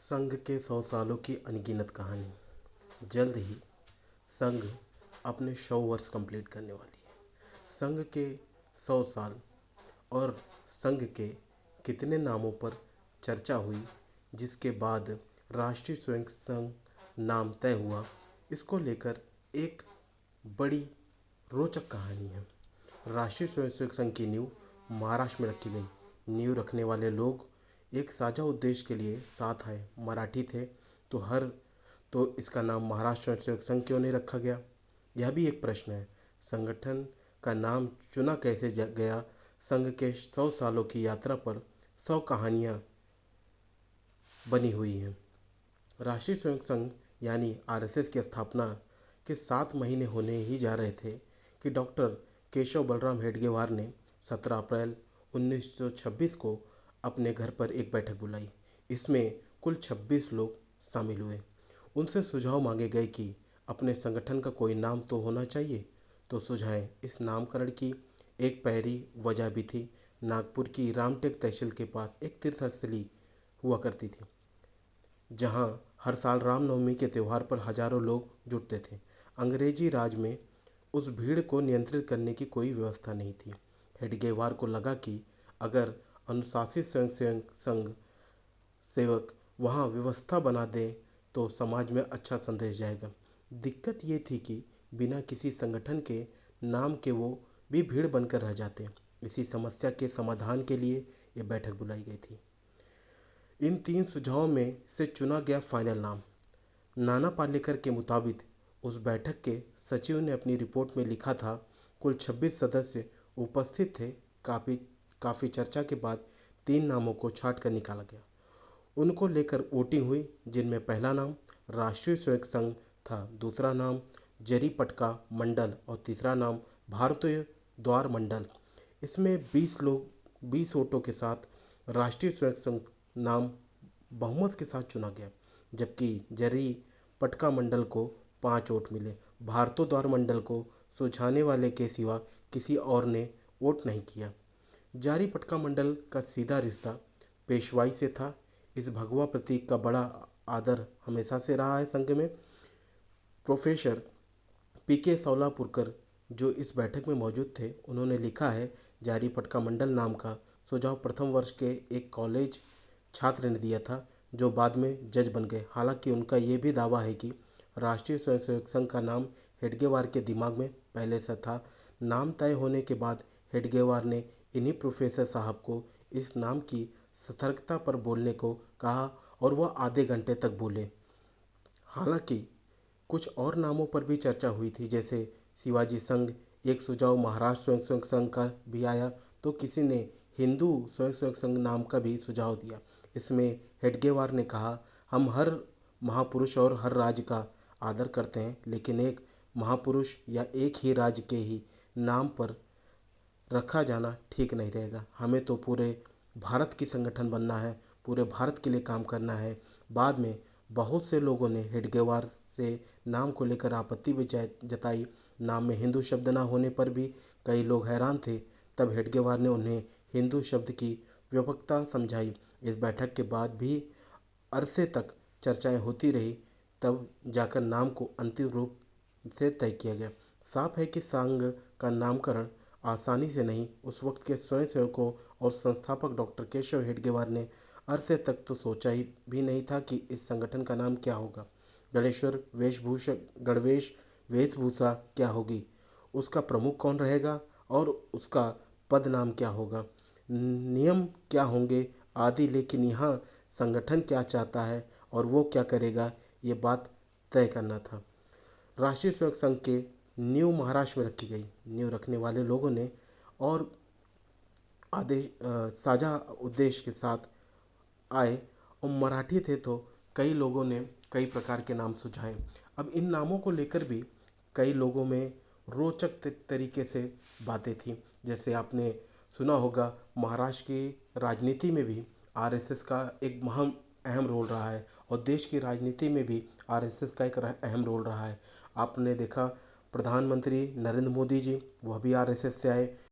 संघ के 100 सालों की अनगिनत कहानी। जल्द ही संघ अपने 100 वर्ष कंप्लीट करने वाली है। संघ के 100 साल और संघ के कितने नामों पर चर्चा हुई, जिसके बाद राष्ट्रीय स्वयं संघ नाम तय हुआ, इसको लेकर एक बड़ी रोचक कहानी है। राष्ट्रीय स्वयंसेवक संघ की नींव महाराष्ट्र में रखी गई। नींव रखने वाले लोग एक साझा उद्देश्य के लिए साथ आए। मराठी थे तो इसका नाम महाराष्ट्र स्वयंसेवक संघ क्यों नहीं रखा गया, यह भी एक प्रश्न है। संगठन का नाम चुना कैसे गया? संघ के 100 सालों की यात्रा पर 100 कहानियाँ बनी हुई हैं। राष्ट्रीय स्वयं संघ यानी आरएसएस की स्थापना के 7 महीने होने ही जा रहे थे कि डॉक्टर केशव बलराम हेडगेवार ने 17 अप्रैल 1926 को अपने घर पर एक बैठक बुलाई। इसमें कुल 26 लोग शामिल हुए। उनसे सुझाव मांगे गए कि अपने संगठन का कोई नाम तो होना चाहिए, तो सुझाएं। इस नामकरण की एक पहली वजह भी थी। नागपुर की रामटेक तहसील के पास एक तीर्थस्थली हुआ करती थी, जहां हर साल रामनवमी के त्यौहार पर हजारों लोग जुटते थे। अंग्रेजी राज में उस भीड़ को नियंत्रित करने की कोई व्यवस्था नहीं थी। हेडगेवार को लगा कि अगर अनुशासित स्वयं संघ सेवक वहाँ व्यवस्था बना दें तो समाज में अच्छा संदेश जाएगा। दिक्कत ये थी कि बिना किसी संगठन के नाम के वो भी भीड़ बनकर रह जाते। इसी समस्या के समाधान के लिए ये बैठक बुलाई गई थी। इन 3 सुझावों में से चुना गया फाइनल नाम। नाना पालेकर के मुताबिक उस बैठक के सचिव ने अपनी रिपोर्ट में लिखा था, कुल 26 सदस्य उपस्थित थे। काफ़ी चर्चा के बाद 3 नामों को छांट कर निकाला गया। उनको लेकर वोटिंग हुई, जिनमें पहला नाम राष्ट्रीय स्वयं संघ था, दूसरा नाम जरी पटका मंडल और तीसरा नाम भारतीय द्वार मंडल। इसमें 20 वोटों के साथ राष्ट्रीय स्वयं संघ नाम बहुमत के साथ चुना गया, जबकि जरी पटका मंडल को 5 वोट मिले। भारतीय द्वार मंडल को सुझाने वाले के सिवा किसी और ने वोट नहीं किया। जारी पटका मंडल का सीधा रिश्ता पेशवाई से था। इस भगवा प्रतीक का बड़ा आदर हमेशा से रहा है संघ में। प्रोफेसर पीके सोलापुरकर, जो इस बैठक में मौजूद थे, उन्होंने लिखा है, जारी पटका मंडल नाम का सुझाव प्रथम वर्ष के एक कॉलेज छात्र ने दिया था, जो बाद में जज बन गए। हालांकि उनका ये भी दावा है कि राष्ट्रीय स्वयंसेवक संघ का नाम हेडगेवार के दिमाग में पहले से था। नाम तय होने के बाद हेडगेवार ने इन्हीं प्रोफेसर साहब को इस नाम की सतर्कता पर बोलने को कहा और वह आधे घंटे तक बोले। हालांकि कुछ और नामों पर भी चर्चा हुई थी, जैसे शिवाजी संघ। एक सुझाव महाराष्ट्र स्वयंसेवक संघ का भी आया, तो किसी ने हिंदू स्वयंसेवक संघ नाम का भी सुझाव दिया। इसमें हेडगेवार ने कहा, हम हर महापुरुष और हर राज्य का आदर करते हैं, लेकिन एक महापुरुष या एक ही राज्य के ही नाम पर रखा जाना ठीक नहीं रहेगा। हमें तो पूरे भारत की संगठन बनना है, पूरे भारत के लिए काम करना है। बाद में बहुत से लोगों ने हेडगेवार से नाम को लेकर आपत्ति भी जताई। नाम में हिंदू शब्द ना होने पर भी कई लोग हैरान थे। तब हेडगेवार ने उन्हें हिंदू शब्द की व्यापकता समझाई। इस बैठक के बाद भी अरसे तक चर्चाएं होती रही, तब जाकर नाम को अंतिम रूप से तय किया गया। साफ है कि संघ का नामकरण आसानी से नहीं। उस वक्त के स्वयंसेवकों और संस्थापक डॉक्टर केशव हेडगेवार ने अरसे तक तो सोचा ही भी नहीं था कि इस संगठन का नाम क्या होगा। गणवेश वेशभूषा क्या होगी, उसका प्रमुख कौन रहेगा और उसका पद नाम क्या होगा, नियम क्या होंगे आदि। लेकिन यहाँ संगठन क्या चाहता है और वो क्या करेगा, ये बात तय करना था। राष्ट्रीय स्वयं संघ के नींव महाराष्ट्र में रखी गई। नींव रखने वाले लोगों ने और साझा उद्देश्य के साथ आए और मराठी थे, तो कई लोगों ने कई प्रकार के नाम सुझाए। अब इन नामों को लेकर भी कई लोगों में रोचक तरीके से बातें थी। जैसे आपने सुना होगा, महाराष्ट्र की राजनीति में भी आरएसएस का एक अहम रोल रहा है और देश की राजनीति में भी आरएसएस का एक अहम रोल रहा है। आपने देखा प्रधानमंत्री नरेंद्र मोदी जी, वह भी आरएसएस से आए।